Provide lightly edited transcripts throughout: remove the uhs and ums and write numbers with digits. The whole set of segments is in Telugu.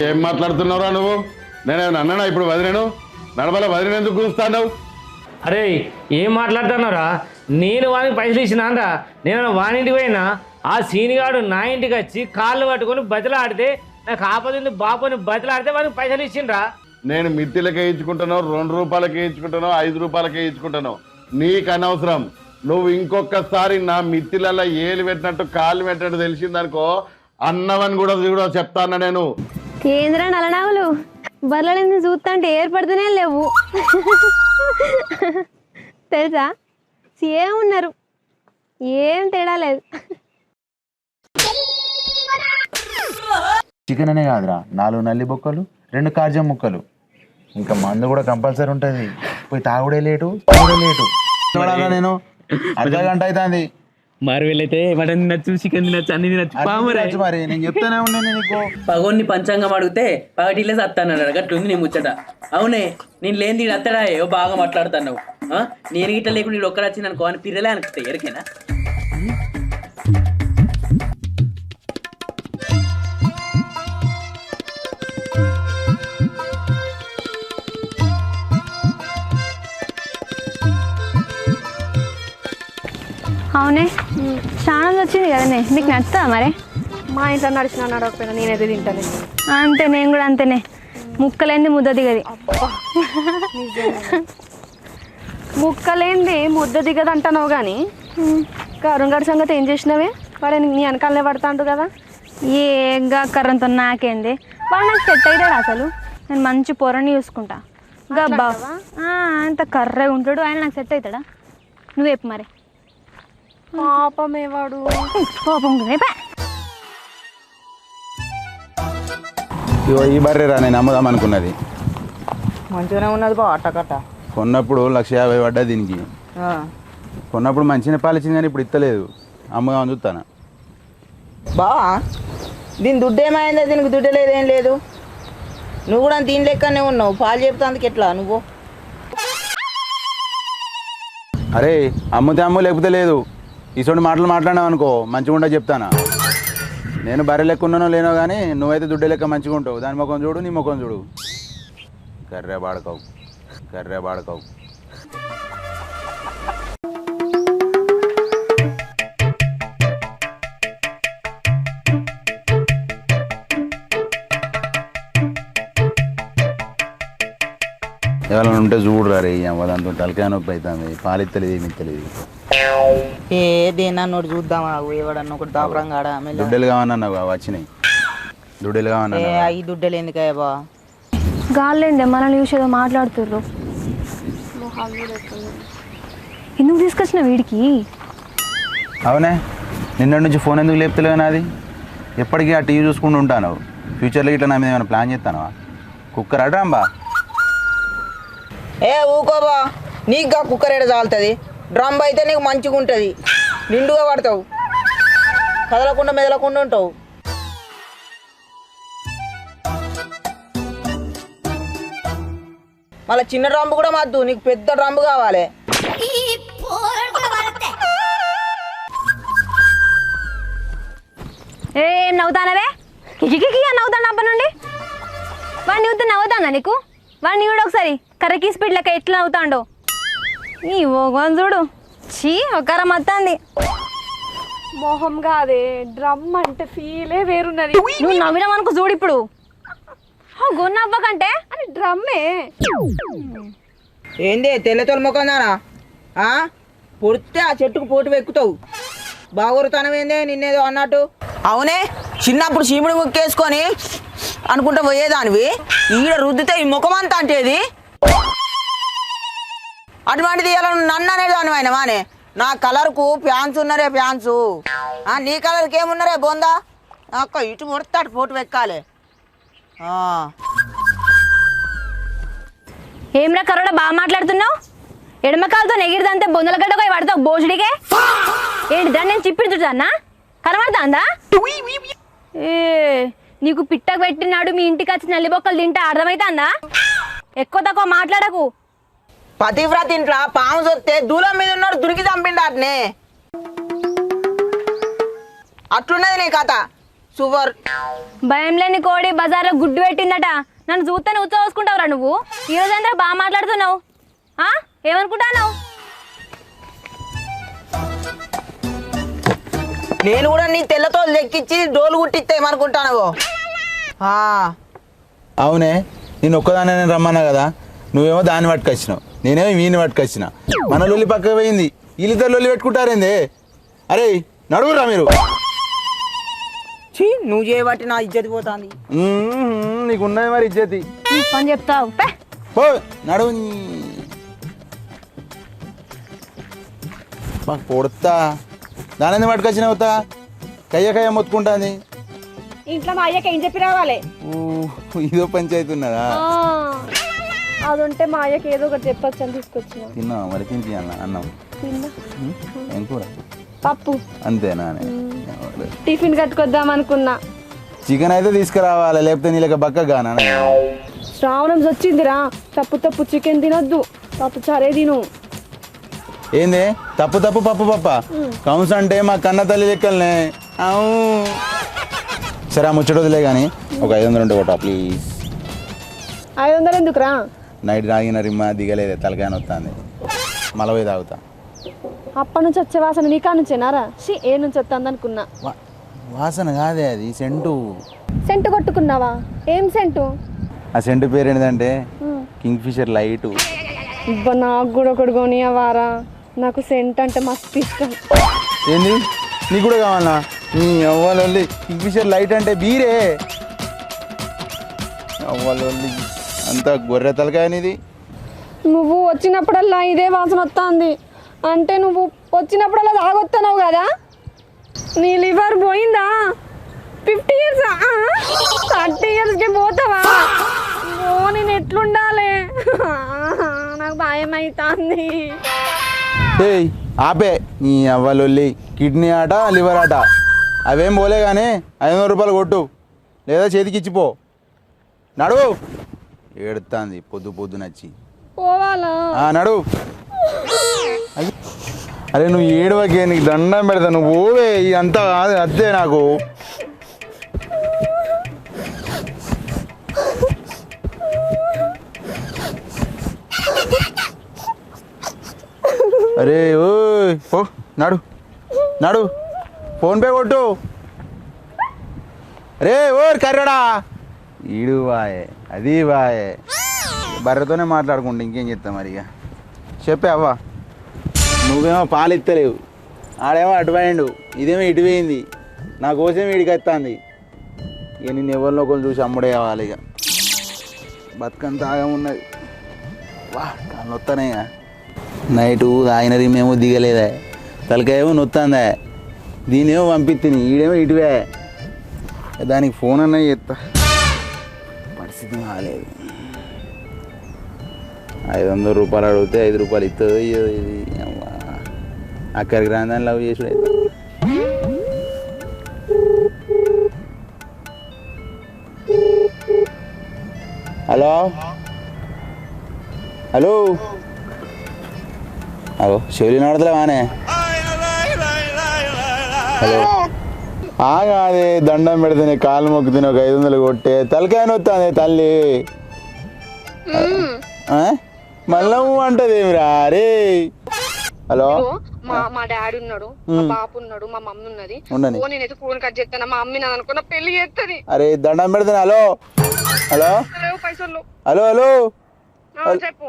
ఏం మాట్లాడుతున్నావురా నువ్వు? నేనేమన్నా అన్నానా ఇప్పుడు వదిలేను? నడవల వదిలేను ఎందుకు కూస్తాను? అరే ఏం మాట్లాడుతున్నారా? నేను వానికి పైసలు ఇచ్చినారా? నేను వానింటికి పోయినా ఆ సీనిగాడు నా ఇంటికి వచ్చి కాళ్ళు పట్టుకొని బతిలాడితే నాకు ఆపదింది బాపుని బతిలాడితే వానికి పైసలు ఇచ్చిండ్రా. నేను మిత్తిలకే ఇచ్చుకుంటాను, 2 రూపాయలకే ఇచ్చుకుంటాను, 5 రూపాయలకే ఇచ్చుకుంటాను. నీకు అనవసరం. నువ్వు ఇంకొకసారి నా మిత్తిలలో ఏలు పెట్టినట్టు కాళ్ళు పెట్టినట్టు తెలిసిందనుకో అన్నవని కూడా చెప్తాను నేను. కేంద్ర నలనావులు బర్రెలని చూస్తుంటే ఏర్పడుతూనే లేవు తెలుసా? సేమ్ ఉన్నారు, ఏం తేడా లేదు. చికెన్ అనే కాదురా, 4 నల్లి బొక్కలు, 2 కాజం ముక్కలు, ఇంకా మందు కూడా కంపల్సరీ ఉంటుంది. పోయి తాగుడే లేటు చూడాలా నేను అర్ధ గంట అవుతుంది. మరి వెళ్ళైతే మటన్ తినచ్చు, చికెన్ తినచ్చు, అన్ని తినచ్చు. మరి నేను చెప్తానే ఉన్నాను నీకు. పగోన్ని పంచాంగం అడిగితే పగటిల్లే సత్తానన్నాడు గట్లుంది నీ ముచ్చట. అవునే, నేను లేని తీడు అత్తడా ఏవో బాగా మాట్లాడుతున్నావు. నేను గిట్ట లేకుండా నీడు ఒక్కడ వచ్చింది అనుకో అని పిర్రలే అనుకుంటా ఎరికేనా? అవునే, స్నానం వచ్చింది కదనే, నీకు నచ్చుతా మరి? మా ఇంట్లో నడిచిన నడవకపోయినా నేనైతే తింటాను. అంతే, నేను కూడా అంతేనే. ముక్కలేంది ముద్ద దిగది. ముక్కలేంది ముద్ద దిగదు అంటున్నావు కానీ కరుంగడి సంగతి ఏం చేసినావే? వాడు నీ వెనకాలనే పడతాండు కదా. ఏగా కర్రంతో నాకేంది? వాడు నాకు సెట్ అవుతాడు అసలు. నేను మంచి పొరని చూసుకుంటా. గబ్బా అంత కర్రే ఉంటాడు, ఆయన నాకు సెట్ అవుతాడా? నువ్వేపు మరి. పాపమే వాడు. పాపం ఈ బర్రెరా నేను అమ్ముదాం అనుకున్నది. మంచిగానే ఉన్నది బా అట్టకట్ట. కొన్నప్పుడు 150,000 పడ్డా దీనికి. కొన్నప్పుడు మంచిగా పాలిచ్చింది కానీ ఇప్పుడు ఇస్తలేదు. అమ్ముదామని చూస్తాను. బా దీని దుడ్డు ఏమైందా? దీనికి దుడ్డు లేదేం లేదు. నువ్వు కూడా దీని లెక్కనే ఉన్నావు. పాలు చెప్తాందుకు ఎట్లా నువ్వు? అరే అమ్ముతే అమ్ము లేకపోతే లేదు. ఇటువంటి మాటలు మాట్లాడినావు అనుకో మంచిగా ఉండదు చెప్తానా. నేను బర్రె లెక్క ఉన్నానో లేనో కానీ నువ్వైతే దుడ్డే లెక్క మంచిగా ఉంటావు. దాని ముఖం చూడు, నీ ముఖం చూడు. కర్రే బాడకావు. ఎవరైనా ఉంటే చూడరా రే, దాంతో తలకాయ నొప్పి అవుతుంది. పాలిత్తలేదు, ఏమి ఇస్తలేదు. ఏ దేన్నోడు చూద్దామా? ఎవడన్నా ఒకటి దాపరం కాడా? దుడ్డలు కావన్నా వచ్చినాయి. దుడ్డలు కావన్నా. ఈ దుడ్డలు ఎందుకయ్యా బా? గాలేందే మనల్ని చూసి ఏదో మాట్లాడుతుర్రు. ఎందుకు తీసుకొచ్చిన వీడికి? అవునే, నిన్న నుంచి ఫోన్ ఎందుకు లేపుతలేవు? నాది ఎప్పటికీ ఆ టీవీ చూసుకుంటూ ఉంటాను. ఫ్యూచర్లో ఇట్లా నా మీద ఏమైనా ప్లాన్ చేస్తానవా? కుక్కర్ అడ్రాంబా. ఏ ఊకోబా, నీకుగా కుక్కర్ ఏడ చాలుతుంది. డ్రమ్ అయితే నీకు మంచిగా ఉంటుంది, నిండుగా పడతావు, కదలకుండా మెదలకుండా ఉంటావు. మళ్ళీ చిన్న డ్రమ్ము కూడా మద్దు, నీకు పెద్ద డ్రమ్ము కావాలి. ఏం నవ్వుతానవే? కికి నవ్వుతాను అప్ప నుండి. వాడిని నవ్వుతా నవ్వుతాందా నీకు? వాడిని కూడా ఒకసారి కర్రకి స్పీడ్ లెక్క ఎట్లా నవ్వుతాండో. ఈ ఓగోని చూడు, చీ ఒకర మొత్తాంది. మొహం కాదే, డ్రమ్ అంటే ఫీలే వేరున్నది. నువ్వు నవ్వినామనుకో చూడు ఇప్పుడు. గొన్నవ్వకంటే అని డ్రమ్మే. ఏంది తెల్లతోలు ముఖం దానా? పొడితే ఆ చెట్టుకు పోటు వెక్కుతావు. బాగోరుతనం ఏందే నిన్నేదో అన్నట్టు. అవునే, చిన్నప్పుడు చీముడు ముక్కేసుకొని అనుకుంటా పోయేదానివి. ఈడ రుద్దితే ఈ ముఖం అంతా అంటేది. అటువంటిది ఇలా నన్ను అనేదాని ఆయన మానే. నా కలర్కు ఫ్యాన్స్ ఉన్నారే ఫ్యాన్స్. నీ కలర్కి ఏమున్నారే బొందా? అక్క ఇటు ముడితే అటు పోటు వెక్కాలి. ఏమ్రా కరోడా బాగా మాట్లాడుతున్నావు? ఎడమకాలతో ఎగిరిదంతే బొందల గడ్డ పడతావు బోసుడికే. ఏంటి దాన్ని నేను చిప్పిడి చూసానా? కనబడుతుందా? ఏ నీకు పిట్టకు పెట్టినాడు మీ ఇంటికి వచ్చి నల్లిబొక్కలు తింటా అర్థమైతుందా? ఎక్కువ తక్కువ మాట్లాడకు. పతివ్రత ఇంట్లో పాము చూస్తే దూలం మీద ఉన్నాడు దురికి చంపిండు అట్నే. అట్లున్నది నీ కథ. సూపర్. భయం లేని కోడి బజార్లో గుడ్డు పెట్టిందట. నన్ను చూస్తాను ఉచ్చోసుకుంటావురా నువ్వు. ఈ రోజంతా బాగా మాట్లాడుతున్నావు. ఏమనుకుంటావు? నేను కూడా నీ తెల్లతో లెక్కించి డోలు కుట్టిస్తే ఏమనుకుంటాను. అవునే, నేను ఒక్కదాన్ని రమ్మన్నా కదా, నువ్వేమో దాన్ని పట్టుకొచ్చినావు, నేనేమో వీని పట్టుకొచ్చిన. మన లొల్లి పక్కకు పోయింది, వీళ్ళిద్దరు లొల్లి పెట్టుకుంటారేంది? అరే నడువురా మీరు. నువ్వు చేయబట్టి నా ఇజ్జతి పోతుంది. నీకున్నది మరి ఇజ్జతి. పని చెప్తావు పో నడువు. మాకు పొడతా దాని పట్టుకొచ్చిన అవుతా కయ్య మొత్తుకుంటుంది. ఇంట్లో మా అయ్యకి ఏం చెప్పి రావాలి? ఇదో పంచాయతీ ఉన్నదా? అది ఉంటే మా అయ్యకి ఏదో ఒకటి చెప్పొచ్చు అని తీసుకొచ్చిన. తిన్నా మరి తింటి అన్న అన్నం తిన్నా. ఏం కూర? పప్పు. అంతేనా? టిఫిన్ కట్టుకొద్దాం అనుకున్నా. చికెన్ అయితే తీసుకురావాలి, లేకపోతే నీళ్ళకి బక్కగా. శ్రావణం వచ్చిందిరా, తప్పు చికెన్ తినొద్దు, పప్పు చారే తిను. ఏంది తప్పు పప్పు పప్ప కౌన్స్ అంటే మా కన్న తల్లి లెక్కలనే. సరే ఆ ముచ్చట వదిలే కానీ ఒక 500 ఉంటే కొట్టా ప్లీజ్. 500 ఎందుకురా? నైట్ తాగిన రిమ్మ దిగలేదే, తలకాయ వస్తుంది, మలవై తాగుతా. అప్పటి నుంచి వచ్చే వాసన నీకా నుంచేనారా? ఏ నుంచి వస్తుంది అనుకున్నా. వాసన కాదే, అది సెంటు. సెంటు కొట్టుకున్నావా? ఏం సెంటు? ఆ సెంటు పేరు ఏంటంటే కింగ్ ఫిషర్ లైటు. ఇబ్బా నాకు కూడా ఒకటి కొనియవారా, నాకు సెంట్ అంటే మస్తు ఇష్టం. ఏంది నీకు కూడా కావాలా? నీ అవ్వాలి కింగ్ ఫిషర్ లైట్ అంటే బీరే. అవ్వాలి అంత గొర్రె తలకాయ అనేది. నువ్వు వచ్చినప్పుడల్లా ఇదే వాసన వస్తుంది అంటే నువ్వు వచ్చినప్పుడల్లా తాగొస్తున్నావు కదా. నీ లివర్ పోయిందా? 50 years 30 yearsకి పోతావా? నేను ఎట్లుండాలి? నాకు భయం అవుతుంది. ఏయ్ ఆపే, నీ అవ్వలొల్లి కిడ్నీ ఆట లివర్ ఆట అవేం పోలే కానీ 500 రూపాయలు కొట్టు, లేదా చేతికి ఇచ్చిపో. నడువు. ఏడుతుంది పొద్దు నచ్చి. పోవాలా? నడువు. అరే నువ్వు ఏడవకే, నీకు దండం పెడతా, నువ్వు ఓవే. ఇదంతా అద్దే నాకు. అరే ఓ పో, నడు ఫోన్పే కొట్టు. రే ఓ కర్రడా, ఈడు బాయే అది బాయే. బర్రెతోనే మాట్లాడుకుంటా, ఇంకేం చెప్తా మరి. ఇక చెప్పే అవ్వ, నువ్వేమో పాలు ఇస్తలేవు, ఆడేమో అటుపోయిండు, ఇదేమో ఇటు పోయింది, నా కోసం వీడికి వస్తుంది. ఇక నిన్ను ఎవరిలో ఒకరు చూసి అమ్ముడే కావాలి. ఇక బతుకంత ఆగమున్నది. వా కాళ్ళు వస్తానే. నైటు తాగిన రిమేమో దిగలేదా, తలకాయేమో నొత్తందా, దీనేమో పంపిస్తుంది, ఈడేమో ఇటువే. దానికి ఫోన్ అన్నా చేస్తా, పరిస్థితి కాలేదు. 500 రూపాయలు అడిగితే 5 రూపాయలు ఇస్తుంది. ఇది అక్కడికి రాని దాన్ని లవ్ చేసుడు. హలో హలో అగో చెవులు నడతలేవానే? హలో కాదే, దండం పెడితేనే కాలు మొక్కుతున్నా, ఒక 500 కొట్టే. తలకాయ నొత్తానే తల్లి. మళ్ళా అంటది ఏమిరా? అరే హలో, మా డాడీ ఉన్నాడు, మా బాపు ఉన్నాడు, మా మమ్మీ ఉన్నది. నేనైతే ఫోన్ కట్ చేస్తాను, మా అమ్మి నన్ను అనుకున్న పెళ్లి చేస్తుంది. అరే దండం పెడతాను. హలో హలో పైసలు. హలో హలో చెప్పు.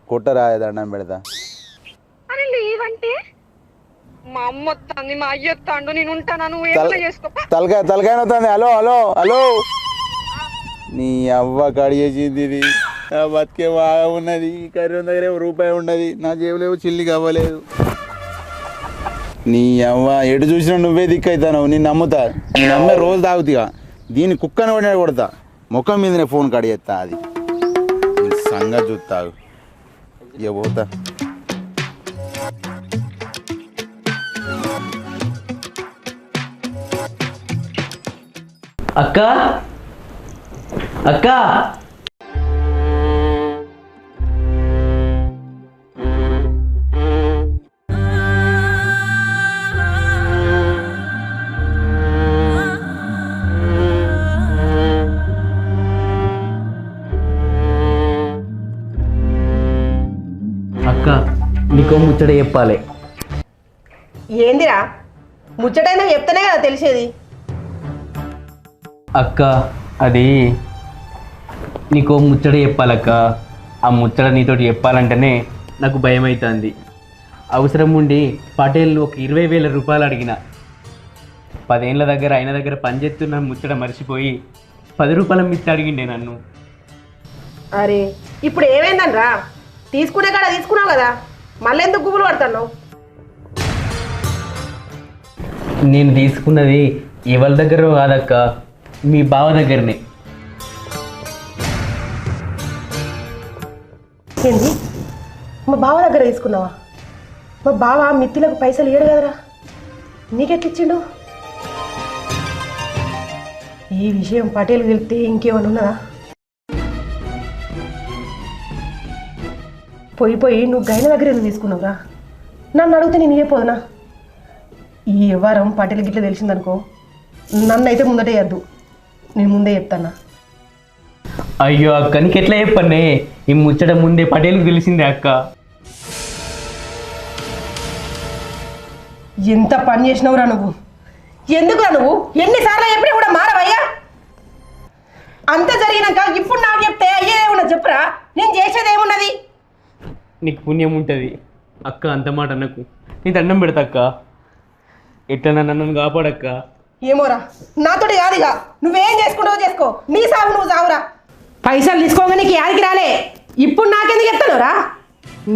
కొట్టరా, దండం పెడతా. అరే లేవంటే మా అమ్మ వస్తుంది, మా అయ్య వస్తాడు, నేను ఉంటాను, నువ్వు ఏమైనా చేసుకో. తలకాయ వస్తుంది. హలో హలో హలో, నీ అవ్వ కడిగేసింది ఇది. నా బతికే బాగా ఉన్నది, కర్రీ దగ్గర రూపాయి ఉన్నది, నా జేబులేవో చిల్లి కావలేదు. నీ అవ్వ ఎటు చూసినా నువ్వే దిక్కు అవుతావు, నేను నమ్ముతా. నేను నమ్మే రోజు తాగుతా, దీన్ని కుక్కని పడినా కొడతా, ముఖం మీదనే ఫోన్ కడిగేస్తా. అది సంగతి చూస్తావు. ఇక పోతా. అక్క అక్క నీకో ముచ్చట చెప్పాలి. ఏందిరా ముచ్చటైనా చెప్తేనే కదా తెలిసేది. అక్క అది నీకో ముచ్చట చెప్పాలక్క. ఆ ముచ్చట నీతోటి చెప్పాలంటేనే నాకు భయం అవుతుంది. అవసరం ఉండి పటేల్ ఒక 20,000 రూపాయలు అడిగిన. 10 ఏళ్ళ దగ్గర ఆయన దగ్గర పనిచేస్తున్న ముచ్చట మర్చిపోయి 10 రూపాయల మిత్తి అడిగిండే నన్ను. అరే ఇప్పుడు ఏమైందనరా? తీసుకునే కాడ తీసుకున్నావు కదా, మళ్ళీ ఎందుకు గుబులు పడుతున్నావు? నేను తీసుకున్నది ఎవరి దగ్గర కాదక్క, మీ బావ దగ్గరనే. ఏంది మా బావ దగ్గర తీసుకున్నావా? మా బావ మిత్తులకు పైసలు ఇయ్యడు కదరా, నీకెట్లిచ్చిండు? ఈ విషయం పటేల్ వెళ్తే ఇంకేమైనా ఉన్నదా? పోయి నువ్వు గైన దగ్గర ఎందుకు తీసుకున్నావురా? నన్ను అడిగితే నేను ఇవ్వపోదునా? ఈ వ్యవహారం పటేల్ గిట్ల తెలిసిందనుకో, నన్ను అయితే ముందటే వద్దు, నేను ముందే చెప్తానా. అయ్యో అక్క, నీకు ఎట్లా చెప్పండి? ఈ ముచ్చట ముందే పటేల్కి తెలిసిందే అక్క. ఎంత పని చేసినావురా నువ్వు? ఎందుకురా నువ్వు ఎన్నిసార్లు చెప్పినా కూడా మారవయ్యా? అంత జరిగినాక ఇప్పుడు నాకు చెప్తే అయ్యేదేమున్నా చెప్పురా, నేను చేసేదేమున్నది? నీకు పుణ్యం ఉంటుంది అక్క, అంత మాట అన్నకు. నీ దండం పెడతా అక్క, ఎట్లా నన్ను కాపాడక్క. ఏమోరా, నాతోటి కాదుగా, నువ్వేం చేసుకుంటావో చేసుకో, నీ సాగు నువ్వు సాగురా. పైసలు తీసుకోగా నీకు యాదికి రాలే, ఇప్పుడు నాకెందుకు చెప్తానురా?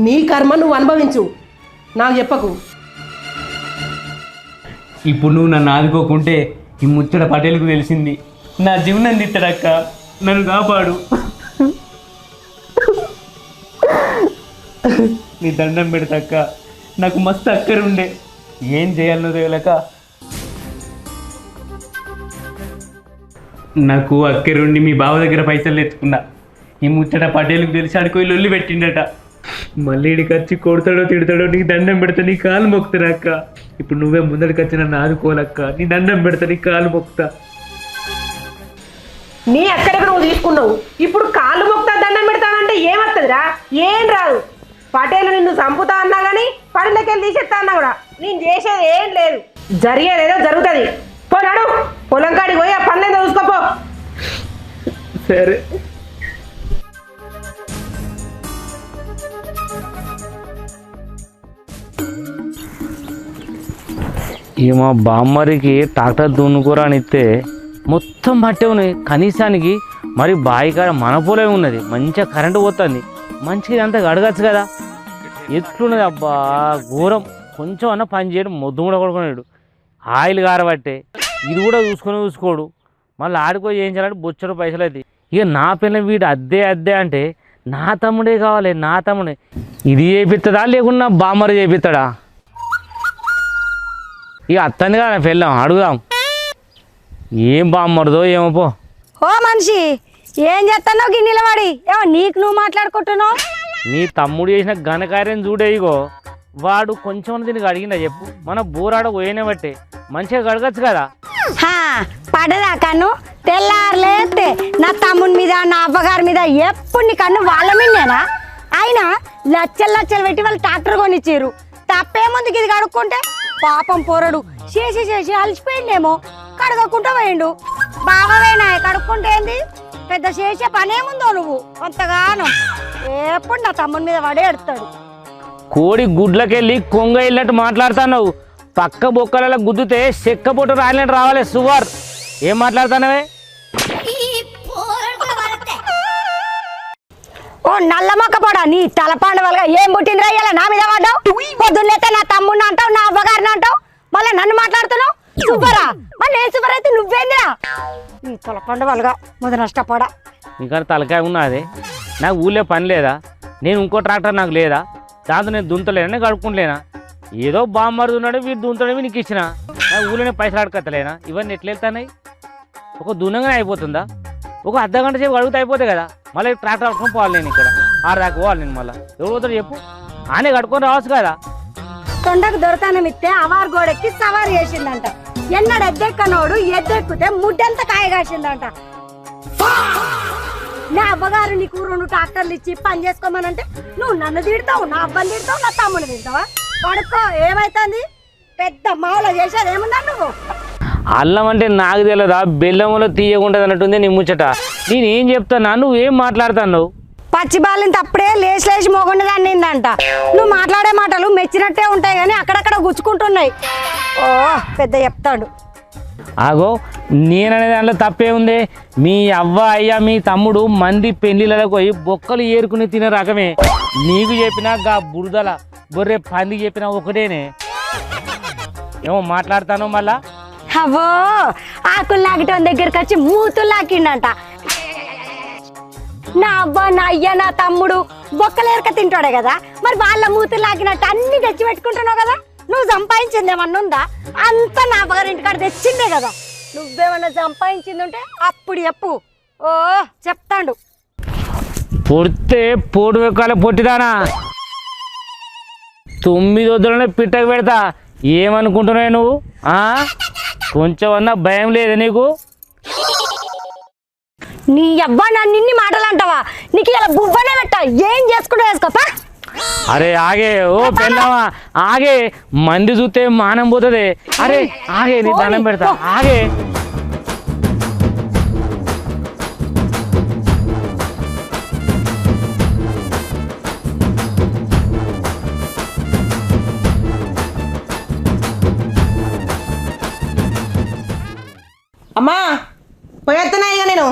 నీ కర్మ నువ్వు అనుభవించు, నాకు చెప్పకు. ఇప్పుడు నువ్వు నన్ను ఆదుకోకుంటే ఈ ముచ్చట పటేల్కు తెలిసింది, నా జీవనం తిట్టడక్క, నన్ను కాపాడు. నీ దండం పెడతాక్క, నాకు మస్తు అక్కరుండే, ఏం చేయాలనో తెలియక. నాకు అక్కరుండి మీ బావ దగ్గర పైసలు ఎత్తుకున్నా. ఈ ముచ్చట పటేల్కి తెలిసి ఆడుకోయి లొల్లి పెట్టిండట. మళ్ళీ ఇడికి వచ్చి కొడతాడో తిడతాడో, నీకు దండం పెడతా, నీ కాలు మొక్కుతారా అక్క. ఇప్పుడు నువ్వే ముందడికి వచ్చి నన్ను ఆదుకోవాలక్క, నీ దండం పెడతా, నీ కాలు మొక్కుతా. నీ ఎక్కడెక్కడ నువ్వు తీసుకున్నావు, ఇప్పుడు కాళ్ళు మొక్తా దండం పెడతానంటే ఏమవుతుందిరా? ఏం రాదు. పటేలు నిన్ను చంపుతా అన్నా కానీ పనులకెళ్ళి తీసేస్తా అన్నా కూడా నేను చేసేది ఏం లేదు. జరిగేదేదో జరుగుతుంది. పోనాడు పొలం కాడికి పోయి ఆ పనులేదో చూసుకోపో. సరే. ఈ మా బామ్మరికి ట్రాక్టర్ దున్నుకూర అని ఇస్తే మొత్తం బట్టే ఉన్నాయి. కనీసానికి మరి బావి కాడ మన పొలే ఉన్నది, మంచిగా కరెంటు పోతుంది, మంచిగా ఇదంతా గడగచ్చు కదా. ఎట్లున్నది అబ్బా ఘోరం. కొంచెం అన్న పని చేయడం మొద్దు కూడా కొడుకున్నాడు. ఆయిల్ కారబట్టే ఇది కూడా చూసుకోడు. మళ్ళీ ఆడుకో చేయించాలంటే బొచ్చడు పైసలు అవుతాయి. ఇక నా పిల్లలు వీడు అద్దే అంటే నా తమ్ముడే కావాలి, నా తమ్ముడే. ఇది చేపిస్తుందా లేకుండా బామ్మరు చేపిస్తాడా? ఇక అత్తంది కదా పెళ్ళాం, అడుగుదాం ఏం బామ్మరుదో ఏమో. పో ఓ మనిషి, ఏం చేస్తున్నావు గిన్నెల వాడి? ఏమో నీకు నువ్వు మాట్లాడుకుంటున్నావు. నీ తమ్ముడు చేసిన ఘనకార్యం చూడే. ఇగో వాడు కొంచెం దీనికి అడిగిందా చెప్పు? మన బోరాడ పోయిన బట్టే మంచిగా గడగచ్చు కదా. పడదా కన్ను? తెల్లారులేస్తే నా తమ్ముని మీద నా అవ్వగారి మీద ఎప్పుడు నీ కన్ను వాళ్ళ మీదేనా? అయినా లచ్చలు పెట్టి వాళ్ళు ట్రాక్టర్ కొనిచ్చారు, తప్పేముందుకు ఇది కడుక్కుంటే? పాపం పోరడు చేసి అలసిపోయిండేమో, కడగకుండా పోయిండు. బావవేనా కడుక్కుంటే ఏంది? పెద్ద చేసే పనేముందో నువ్వు అంతగానో. ఎప్పుడు నా తమ్ముని మీద పడే ఎడతాడు. కోడి గుడ్లకెళ్ళి కొంగ వెళ్ళినట్టు మాట్లాడుతున్నావు. పక్క బొక్కలలో గుద్దుతే చెక్క పొట్టు రాలినట్టు రావాలి. సువర్ ఏం మాట్లాడుతున్నావే? ఓ నల్ల మొక్క పోడా, నీ తలపాండవలుగా ఏం పుట్టిందిరా ఇలా నా మీద పడ్డావు? పొద్దున్నైతే నా తమ్ముడిని అంటావు, నా అవ్వగారిని అంటావు, మళ్ళీ నన్ను మాట్లాడుతున్నావు. సూపరా? మరి నేను సూపర్ అయితే నువ్వేందిరా? నీ తలపాండవలుగా మొదలు నష్టపోడా. ఇంకా తలకాయ ఉన్నదే. నాకు ఊళ్ళో పని లేదా? నేను ఇంకో ట్రాక్టర్ నాకు లేదా? దాంతో నేను దుంతలేనా, నేను కడుక్కుంటలేనా? ఏదో బామ్మరుడు ఉన్నాడు, వీడు దుంతడమే నీకు ఇచ్చిన. నాకు ఊళ్ళోనే పైసలు అడగలేనా? ఇవన్నీ ఎట్లా వెళ్తున్నాయి? ఒక దున్నగానే అయిపోతుందా? ఒక అర్ధగంట సేపు అడుగుతూ అయిపోతాయి కదా. మళ్ళీ ట్రాక్టర్ కట్టుకొని పోవాలి. నేను ఇక్కడ 6 దాకా పోవాలి. నేను మళ్ళీ ఎవరు పోతాడు చెప్పు? ఆనే కట్టుకొని రావచ్చు కదా. తొండకు దొరతానమిస్తే అవారు గోడెక్కి సవారు చేసిందంట. ఎన్నడు ఎద్దెక్కనోడు ఎద్దెక్కితే ముడ్డంతా కాయ కాసిందంట. నా అబ్బగారు నీకు 2 ట్రాక్టర్లు ఇచ్చి పని చేసుకోమనంటే నువ్వు నన్ను తిడతావు, నా అబ్బని తిడతావు, నా తమ్ముని తిడతావా? పడుకో, ఏమైతుంది? పెద్ద మాలో చేసేది ఏమున్నా నువ్వు? అల్లం అంటే నాకు తెలియదా, బెల్లంలో తీయకుంటుంది అన్నట్టుంది నీ ముచ్చట. నేనేం చెప్తానా, నువ్వేం మాట్లాడుతున్నావు? పచ్చి బాలింత అప్పుడే లేచి మోగుండదాన్ని నిందంట. నువ్వు మాట్లాడే మాటలు మెచ్చినట్టే ఉంటాయి కానీ అక్కడక్కడ గుచ్చుకుంటున్నాయి. ఓ పెద్ద చెప్తాడు. ఆగో, నేననే దాంట్లో తప్పే ఉంది. మీ అవ్వ అయ్యా మీ తమ్ముడు మంది పెళ్లిళ్ళకు పోయి బొక్కలు ఏరుకుని తినే రకమే. నీకు చెప్పినా గా బురదల బొర్రె పంది చెప్పినా ఒకటేనే. ఏమో మాట్లాడతాను మళ్ళా. అవో ఆకులు లాగటం దగ్గరికి వచ్చి మూతులు లాకిండంట. నా అబ్బా, నా అయ్య, నా తమ్ముడు బొక్కలేరక తింటాడే కదా, మరి వాళ్ళ మూతులు లాగినట్టు అన్ని తెచ్చి పెట్టుకుంటున్నావు కదా. నువ్వు సంపాదించింది ఏమన్నా ఉందా? అంతా నా పగారింటికాడ తెచ్చిందే కదా. నువ్వేమన్నా సంపాదించింది ఉంటే అప్పుడు చెప్పు. ఓ చెప్తాడు. పొడితే పోటు వెక్కాల పొట్టిదానా, 9 వద్దులనే పిట్టకు పెడతా. ఏమనుకుంటున్నావు నువ్వు? కొంచెం అన్నా భయం లేదా నీకు? నీ అబ్బా నన్ను ఇన్ని మాటలు అంటావా? నీకు ఇలా బువ్వనే పెట్ట, ఏం చేసుకుంటూ వేసుకోపా. అరే ఆగే, ఓ పెళ్ళావా ఆగే, మంది చూస్తే మానం పోతుంది. అరే ఆగే, నీ దండం పెడతా, ఆగే. అమ్మా పోయేస్తున్నా ఇక నేను.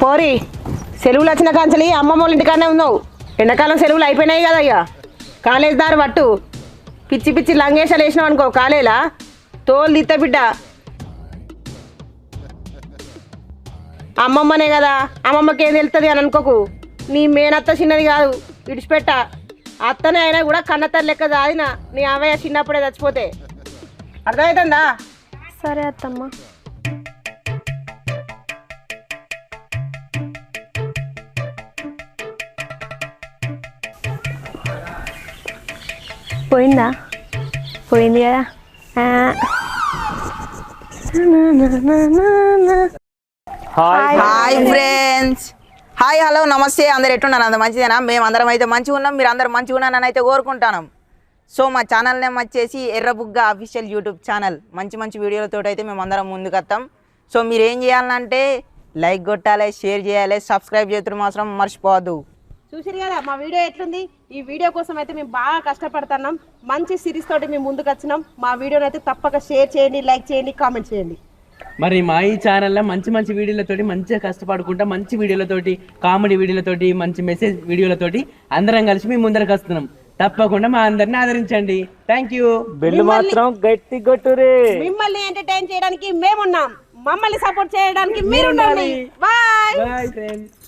పోరి, సెలవులు వచ్చిన కాంచలి అమ్మమ్మ వాళ్ళ ఇంటికానే ఉన్నావు. ఎండాకాలం సెలవులు అయిపోయినాయి కదా, ఇక కాలేజ్ దారి పట్టు. పిచ్చి పిచ్చి లంగేషాలు వేసినావు అనుకో కాలేలా తోలు తీత్త బిడ్డ. అమ్మమ్మనే కదా, అమ్మమ్మకి ఏం తెలుస్తుంది అని అనుకోకు. నీ మేనత్త చిన్నది కాదు, విడిచిపెట్ట. అత్తనే అయినా కూడా కన్నతల్లి లెక్క చాదిన నీ అవ్వయ్య చిన్నప్పుడే చచ్చిపోతే. అర్థమవుతుందా? సరే అత్తమ్మ. పోయిందా? పోయింది కదా. హాయ్ ఫ్రెండ్స్, హాయ్ హలో నమస్తే. అందరు ఎట్టున్నారు? అందరు మంచిదేనా? మేము అందరం అయితే మంచిగా ఉన్నాం, మీరు అందరు మంచిగా ఉన్నారని అయితే కోరుకుంటాను. సో మా ఛానల్ నేమ్ వచ్చేసి ఎర్రబుగ్గ అఫీషియల్ యూట్యూబ్ ఛానల్. మంచి మంచి వీడియోలతో అయితే మేము అందరం ముందుకు వస్తాం. సో మీరు ఏం చేయాలంటే లైక్ కొట్టాలి, షేర్ చేయాలి, సబ్స్క్రైబ్ చేయడం మాత్రం మర్చిపోవద్దు. చూసారు కదా మా వీడియో ఎట్లుంది. ఈ వీడియో కోసం అయితే మేము బాగా కష్టపడుతున్నాం. మంచి సిరీస్ తోటి మేము ముందుకు వచ్చినాం. మా వీడియోని అయితే తప్పక షేర్ చేయండి, లైక్ చేయండి, కామెంట్ చేయండి. మరి మా ఈ ఛానల్లో మంచి మంచి వీడియోలతోటి మంచిగా కష్టపడుకుంటా, మంచి వీడియోలతోటి, కామెడీ వీడియోలతోటి, మంచి మెసేజ్ వీడియోలతోటి అందరం కలిసి మేము ముందరకు వస్తున్నాం. తప్పకుండా మా అందరిని ఆదరించండి. Thank you. బెల్లు మాత్రం గట్టి కొట్టురే. మిమ్మల్ని ఎంటర్టైన్ చేయడానికి మేమున్నాం, మమ్మల్ని సపోర్ట్ చేయడానికి మీరుండాలి. బాయ్. Bye friends.